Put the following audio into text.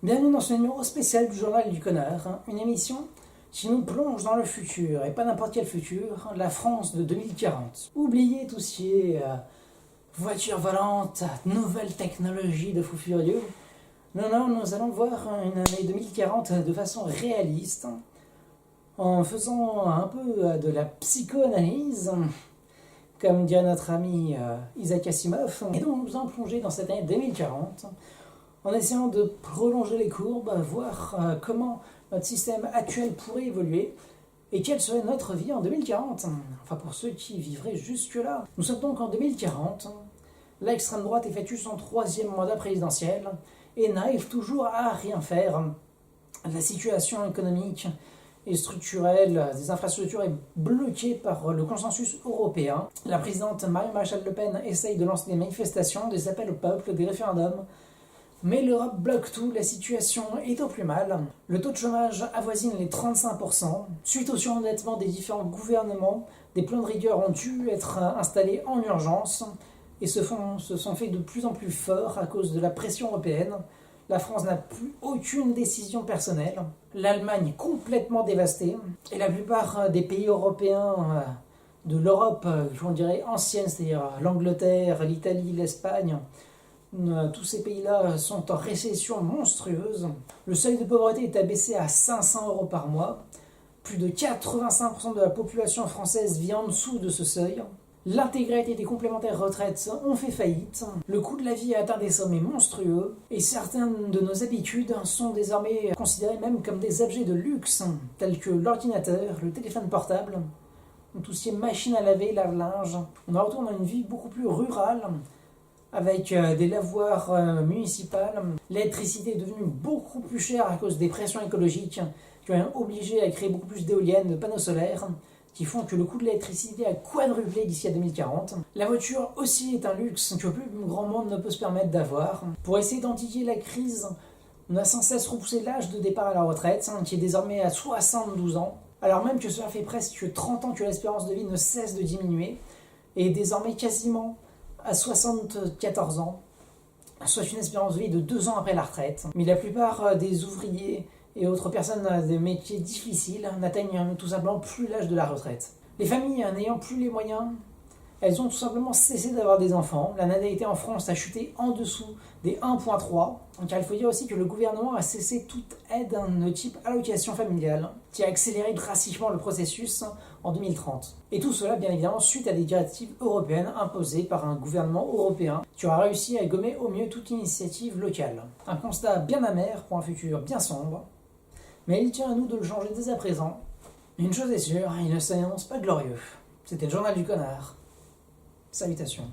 Bienvenue dans ce numéro spécial du Journal du Connard, une émission qui nous plonge dans le futur, et pas n'importe quel futur, la France de 2040. Oubliez tout ce qui est voiture volante, nouvelles technologies de fou furieux. Non, nous allons voir une année 2040 de façon réaliste, en faisant un peu de la psychoanalyse, comme dirait notre ami Isaac Asimov. Et donc nous allons plonger dans cette année 2040, en essayant de prolonger les courbes, voir comment notre système actuel pourrait évoluer et quelle serait notre vie en 2040. Enfin, pour ceux qui vivraient jusque-là. Nous sommes donc en 2040. L'extrême droite effectue son 3e mandat présidentiel et n'arrive toujours à rien faire. La situation économique et structurelle des infrastructures est bloquée par le consensus européen. La présidente Marie-Maréchal Le Pen essaye de lancer des manifestations, des appels au peuple, des référendums. Mais l'Europe bloque tout, la situation est au plus mal. Le taux de chômage avoisine les 35%. Suite au surendettement des différents gouvernements, des plans de rigueur ont dû être installés en urgence et se sont faits de plus en plus forts à cause de la pression européenne. La France n'a plus aucune décision personnelle. L'Allemagne est complètement dévastée. Et la plupart des pays européens de l'Europe, on dirait ancienne, c'est-à-dire l'Angleterre, l'Italie, l'Espagne, tous ces pays-là sont en récession monstrueuse. Le seuil de pauvreté est abaissé à 500 € par mois. Plus de 85% de la population française vit en dessous de ce seuil. L'intégralité des complémentaires retraites ont fait faillite. Le coût de la vie a atteint des sommets monstrueux. Et certaines de nos habitudes sont désormais considérées même comme des objets de luxe, tels que l'ordinateur, le téléphone portable, tout ce qui est machine à laver, lave-linge. On retourne dans une vie beaucoup plus rurale, avec des lavoirs municipales. L'électricité est devenue beaucoup plus chère à cause des pressions écologiques qui ont obligé à créer beaucoup plus d'éoliennes, de panneaux solaires, qui font que le coût de l'électricité a quadruplé d'ici à 2040. La voiture aussi est un luxe que plus grand monde ne peut se permettre d'avoir. Pour essayer d'endiguer la crise, on a sans cesse repoussé l'âge de départ à la retraite, qui est désormais à 72 ans, alors même que cela fait presque 30 ans que l'espérance de vie ne cesse de diminuer, et désormais quasiment à 74 ans, soit une espérance de vie de 2 ans après la retraite. Mais la plupart des ouvriers et autres personnes des métiers difficiles n'atteignent tout simplement plus l'âge de la retraite. Les familles n'ayant plus les moyens, elles ont tout simplement cessé d'avoir des enfants. La natalité en France a chuté en dessous des 1,3. Car il faut dire aussi que le gouvernement a cessé toute aide de type allocation familiale, qui a accéléré drastiquement le processus en 2030. Et tout cela, bien évidemment, suite à des directives européennes imposées par un gouvernement européen qui aura réussi à gommer au mieux toute initiative locale. Un constat bien amer pour un futur bien sombre, mais il tient à nous de le changer dès à présent. Une chose est sûre, il ne s'annonce pas glorieux. C'était le Journal du Connard. Salutations.